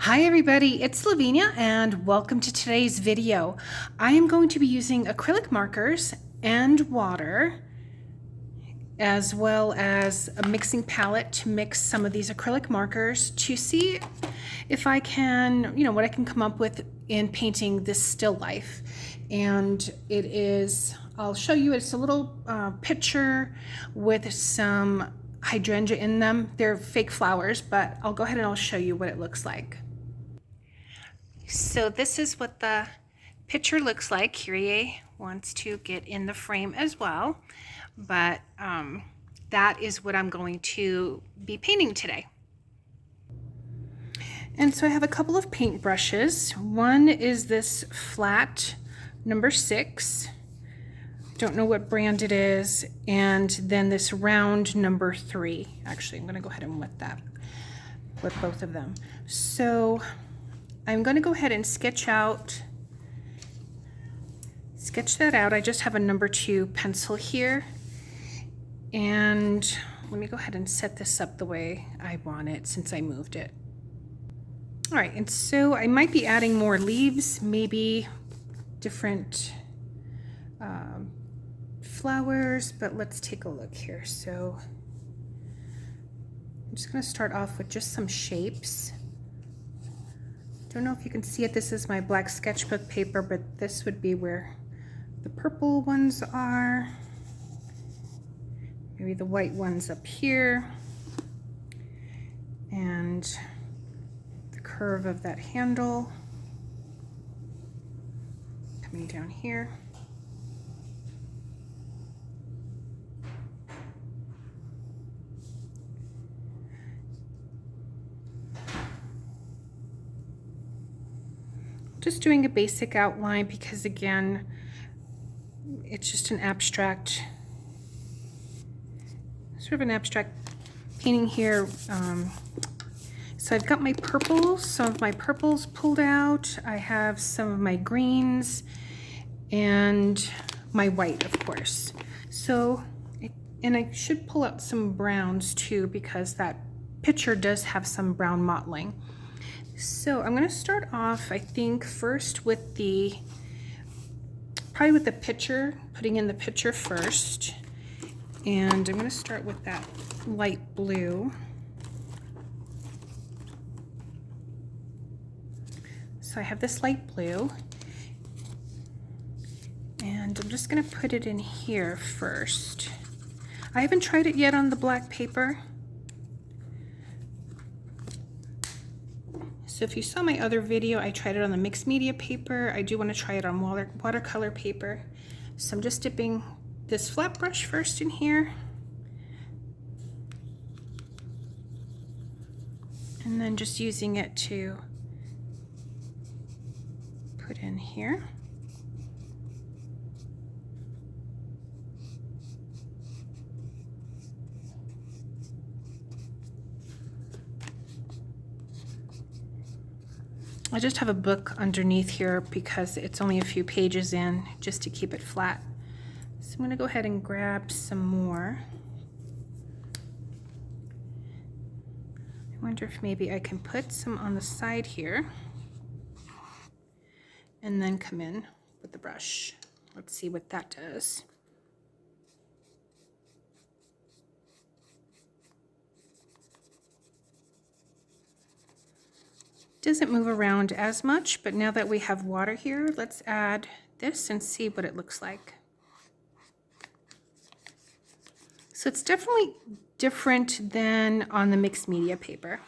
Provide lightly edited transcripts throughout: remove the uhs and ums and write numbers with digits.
Hi everybody, it's Lavinia and welcome to today's video. I am going to be using acrylic markers and water as well as a mixing palette to mix some of these acrylic markers to see if I can, what I can come up with in painting this still life. And I'll show you, it's a little picture with some hydrangea in them. They're fake flowers, but I'll go ahead and I'll show you what it looks like. So this is what the picture looks like. Kyrie wants to get in the frame as well, but that is what I'm going to be painting today. And so I have a couple of paint brushes. One is this flat number 6. Don't know what brand it is. And then this round number 3. Actually, I'm going to go ahead and wet that with both of them. So I'm going to go ahead and sketch that out. I just have a number 2 pencil here. And let me go ahead and set this up the way I want it since I moved it. All right, and so I might be adding more leaves, maybe different flowers, but let's take a look here. So I'm just going to start off with just some shapes. Don't know if you can see it. This is my black sketchbook paper, but this would be where the purple ones are. Maybe the white ones up here. And the curve of that handle coming down here. Just doing a basic outline because again, it's just an abstract, sort of an abstract painting here. So I've got my purples, some of my purples pulled out. I have some of my greens and my white, of course. So, and I should pull out some browns too because that picture does have some brown mottling. So I'm going to start off, I think, first with probably with the picture, putting in the picture first. And I'm going to start with that light blue. So I have this light blue. And I'm just going to put it in here first. I haven't tried it yet on the black paper. So if you saw my other video, I tried it on the mixed media paper. I do want to try it on watercolor paper. So I'm just dipping this flat brush first in here. And then just using it to put in here. I just have a book underneath here because it's only a few pages in, just to keep it flat. So I'm going to go ahead and grab some more. I wonder if maybe I can put some on the side here and then come in with the brush. Let's see what that does. Doesn't move around as much, but now that we have water here, let's add this and see what it looks like. So it's definitely different than on the mixed media paper.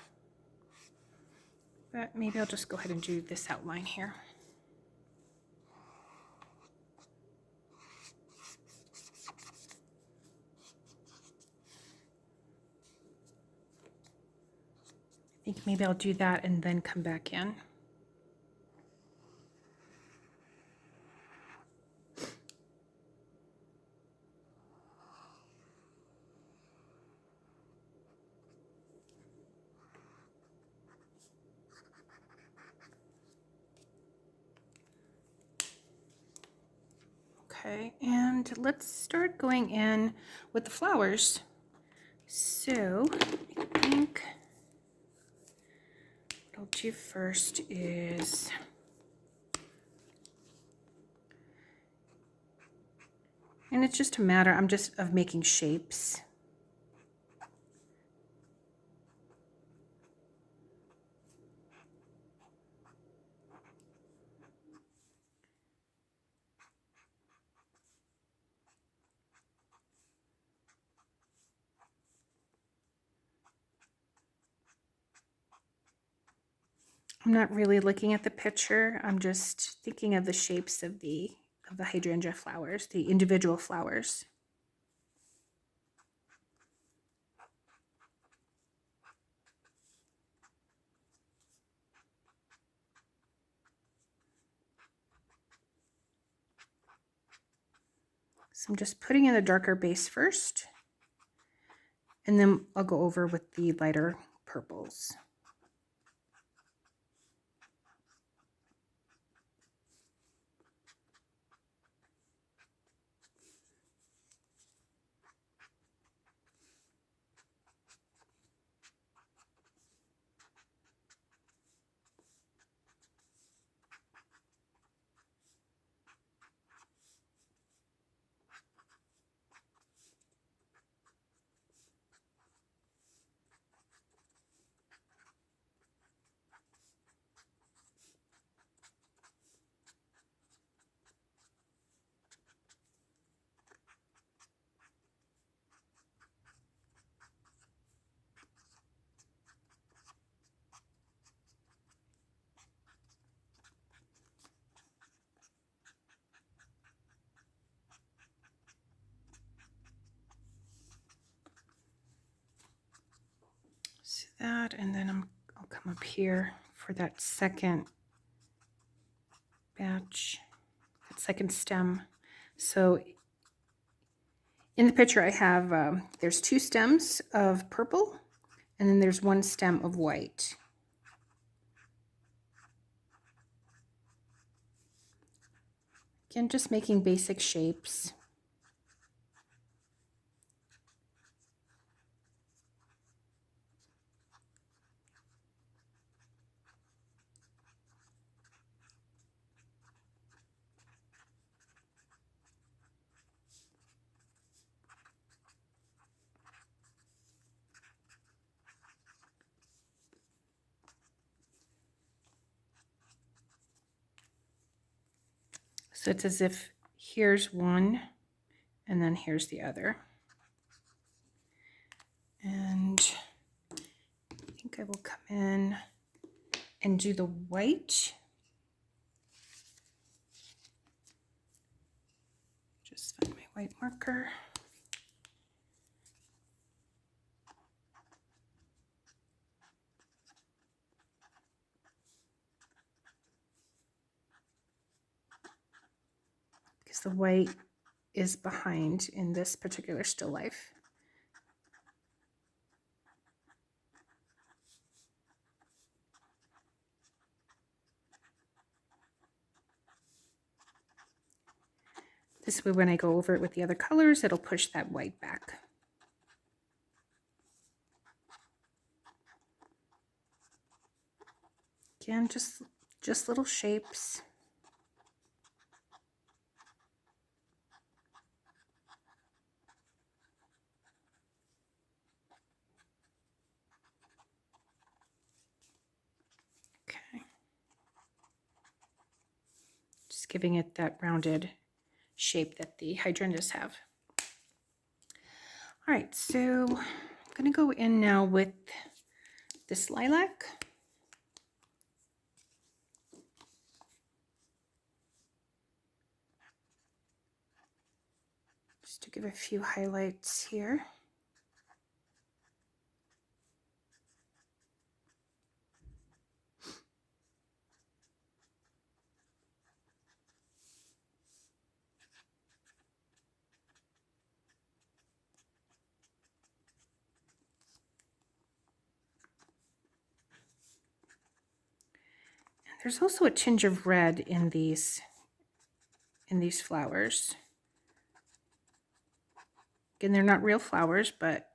But maybe I'll just go ahead and do this outline here. I think maybe I'll do that and then come back in. Okay, and let's start going in with the flowers. So I think What I'll do first is and it's just a matter of making shapes. I'm not really looking at the picture. I'm just thinking of the shapes of the hydrangea flowers, the individual flowers. So I'm just putting in a darker base first, and then I'll go over with the lighter purples. See that, and then I'll come up here for that second batch, that second stem. So in the picture I have, there's 2 stems of purple, and then there's 1 stem of white. Again, just making basic shapes. So it's as if here's one, and then here's the other. And I think I will come in and do the white. Just find my white marker. Because the white is behind in this particular still life. This way, when I go over it with the other colors, it'll push that white back. Again, just little shapes. Okay. Just giving it that rounded shape that the hydrangeas have. All right, so I'm going to go in now with this lilac. Just to give a few highlights here. There's also a tinge of red in these flowers. Again, they're not real flowers, but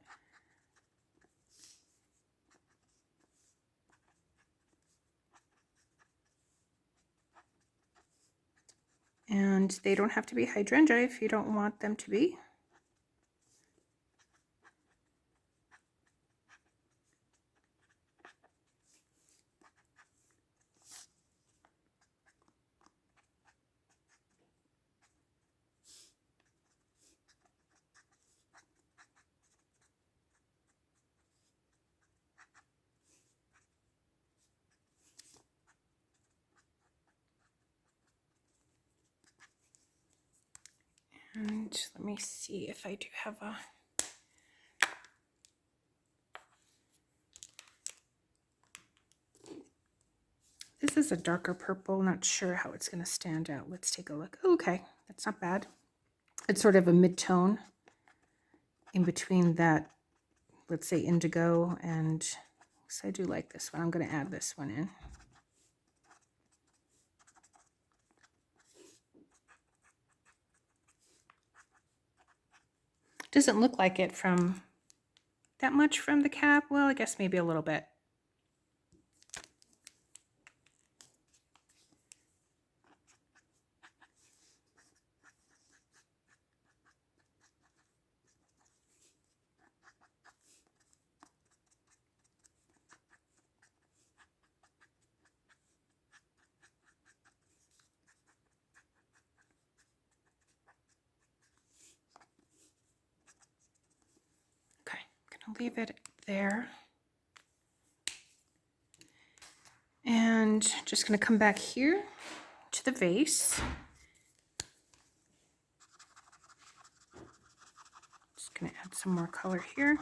And they don't have to be hydrangea if you don't want them to be. And let me see if I do have a... This is a darker purple, not sure how it's going to stand out. Let's take a look. Okay, that's not bad. It's sort of a mid-tone in between that, let's say, indigo, and so I do like this one. I'm going to add this one in. Doesn't look like it from that much from the cap. Well, I guess maybe a little bit. Okay, I'm gonna leave it there. And just gonna come back here to the vase. Just gonna add some more color here.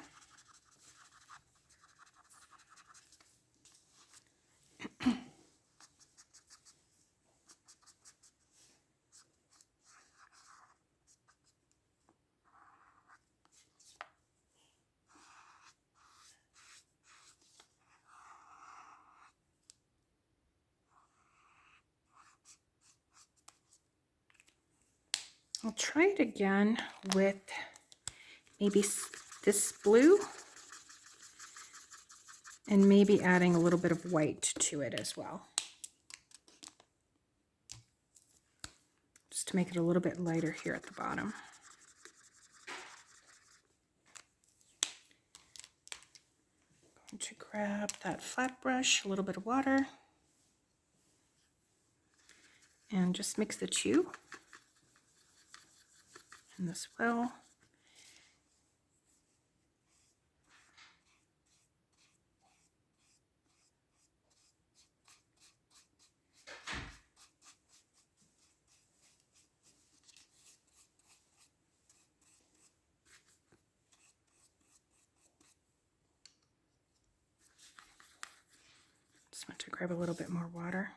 I'll try it again with maybe this blue and maybe adding a little bit of white to it as well. Just to make it a little bit lighter here at the bottom. I'm going to grab that flat brush, a little bit of water, and just mix the two. And this well. Just want to grab a little bit more water.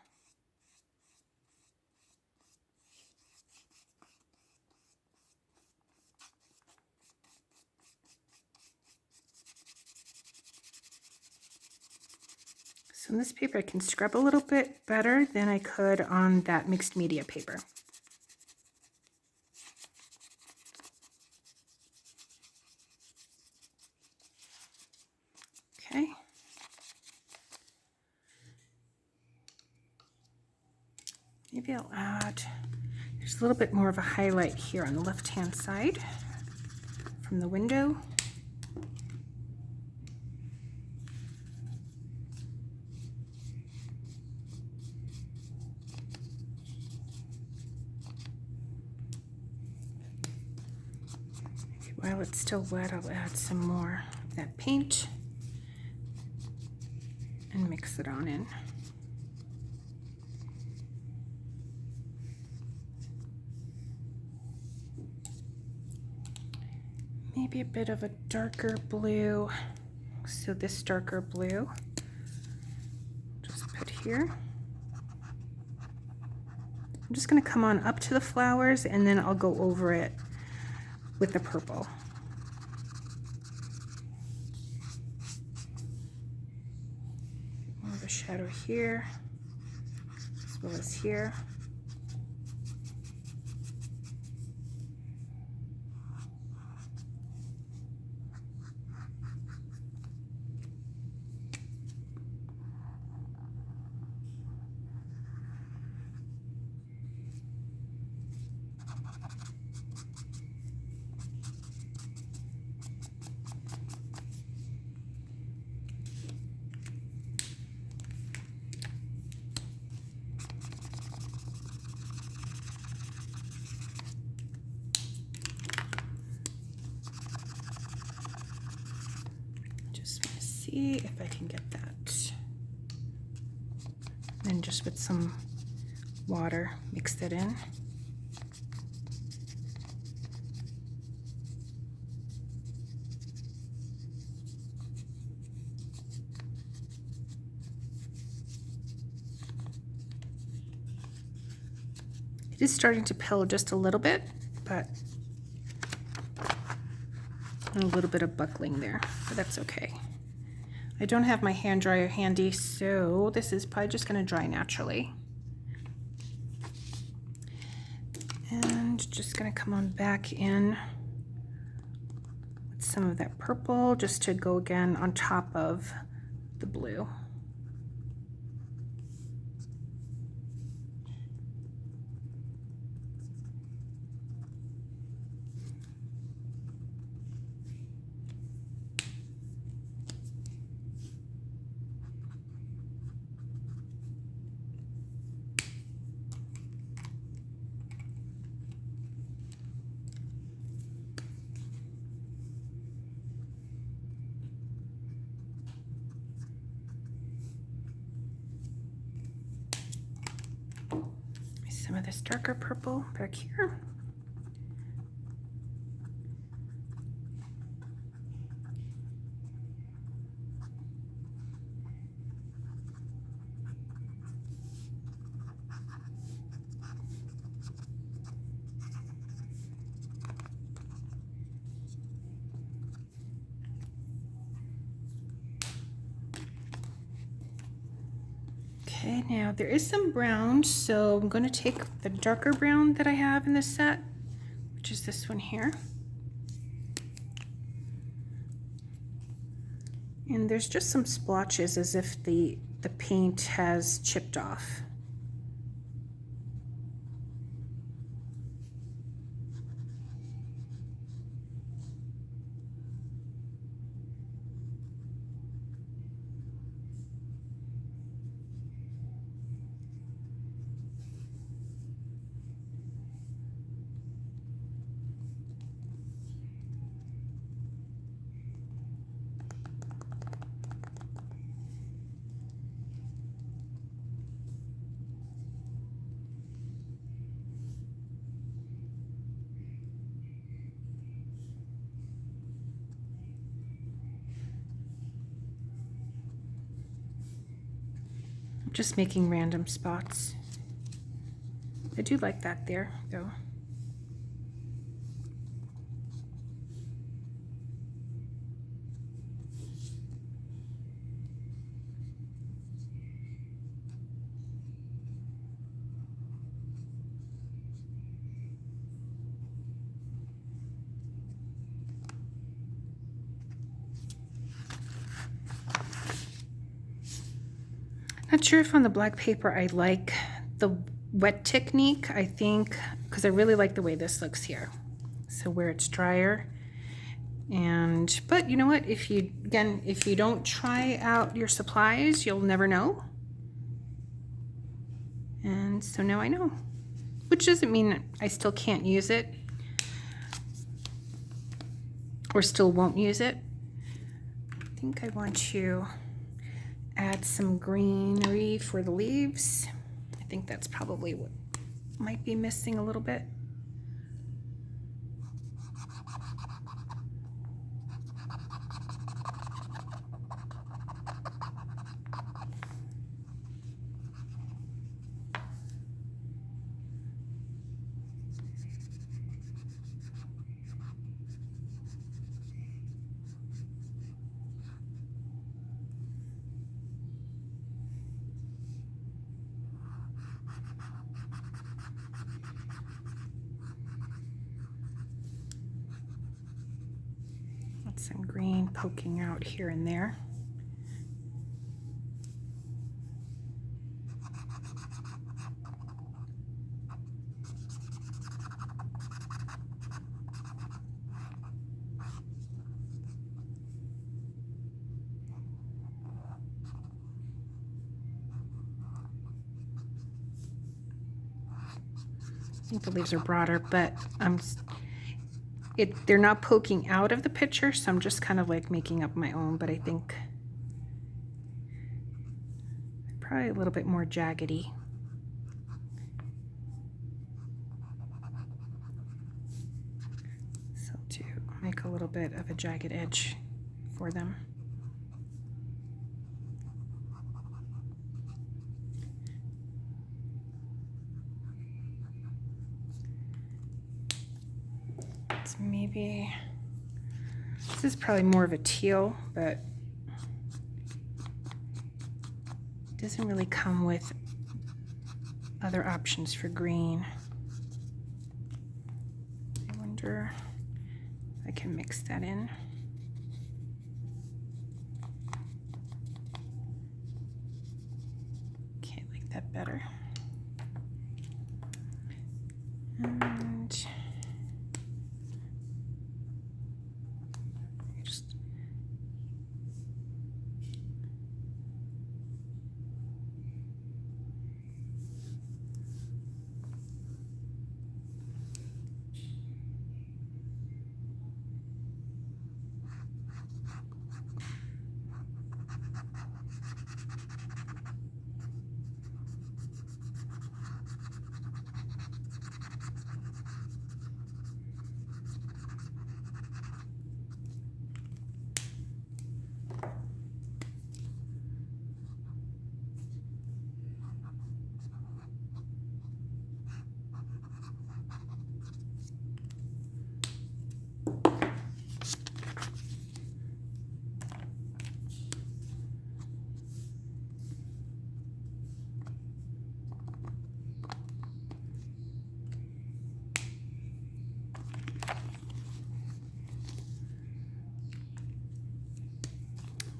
So on this paper I can scrub a little bit better than I could on that mixed media paper. Okay. Maybe I'll add, there's a little bit more of a highlight here on the left-hand side from the window. While it's still wet, I'll add some more of that paint and mix it on in. Maybe a bit of a darker blue. So this darker blue, just put here. I'm just going to come on up to the flowers and then I'll go over it with the purple. More of a shadow here, as well as here. see if I can get that. And just with some water, mix that in. It is starting to pill just a little bit, but a little bit of buckling there, but that's okay. I don't have my hand dryer handy, so this is probably just going to dry naturally. And just going to come on back in with some of that purple just to go again on top of the blue. Some of this darker purple back here. Okay, now there is some brown, so I'm going to take the darker brown that I have in this set, which is this one here. And there's just some splotches as if the paint has chipped off. Just making random spots. I do like that there, though. Not sure if on the black paper I like the wet technique, I think, because I really like the way this looks here. So where it's drier. But you know what, if you don't try out your supplies, you'll never know. And so now I know, which doesn't mean I still can't use it or still won't use it. I think I want to add some greenery for the leaves. I think that's probably what might be missing a little bit. Some green poking out here and there. I think the leaves are broader, but they're not poking out of the picture, so I'm just kind of like making up my own, but I think probably a little bit more jaggedy. So to make a little bit of a jagged edge for them. It's maybe, this is probably more of a teal, but it doesn't really come with other options for green. I wonder if I can mix that in. Okay, I like that better. And just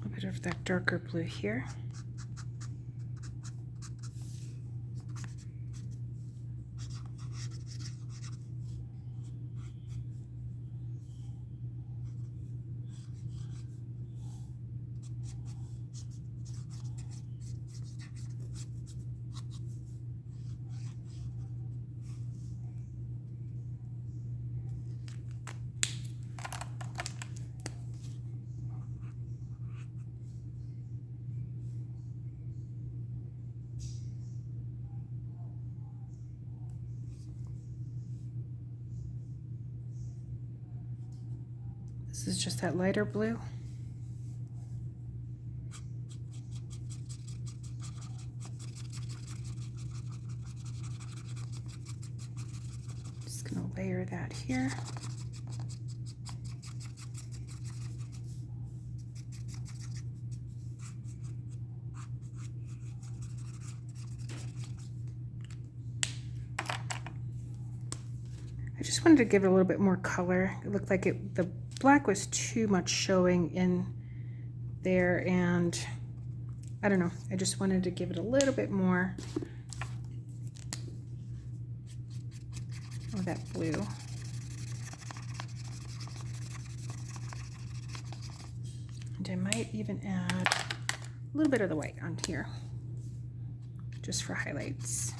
a bit of that darker blue here. This is just that lighter blue. Just gonna layer that here. I just wanted to give it a little bit more color. It looked like the black was too much showing in there, and I don't know, I just wanted to give it a little bit more of that blue. And I might even add a little bit of the white on here, just for highlights.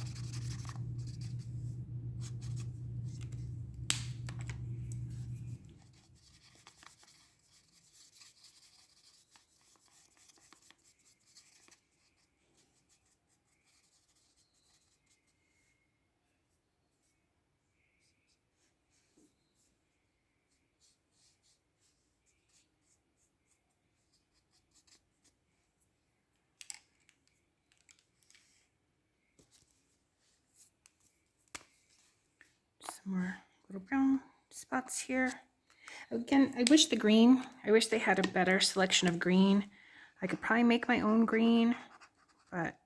Some more little brown spots here. Again, I wish I wish they had a better selection of green. I could probably make my own green, but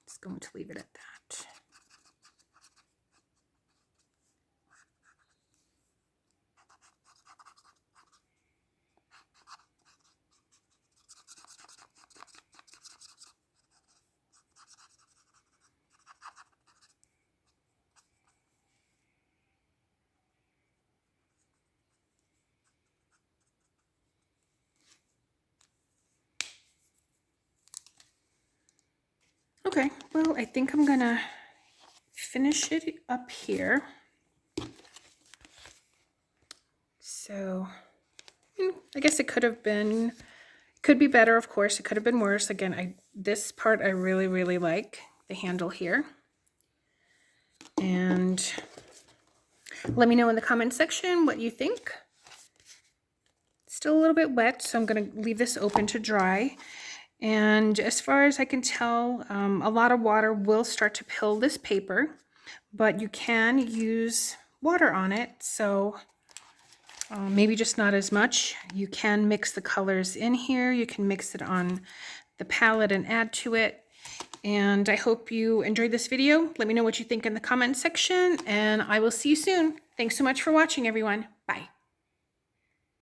just going to leave it at that. Okay, well, I think I'm gonna finish it up here. So I guess it could have been Could be better, of course. It could have been worse. Again, this part I really, really like, the handle here. And let me know in the comment section what you think. Still a little bit wet, so I'm going to leave this open to dry. And as far as I can tell, a lot of water will start to pill this paper, but you can use water on it, so maybe just not as much. You can mix the colors in here. You can mix it on the palette and add to it. And I hope you enjoyed this video. Let me know what you think in the comment section, and I will see you soon. Thanks so much for watching, everyone. Bye.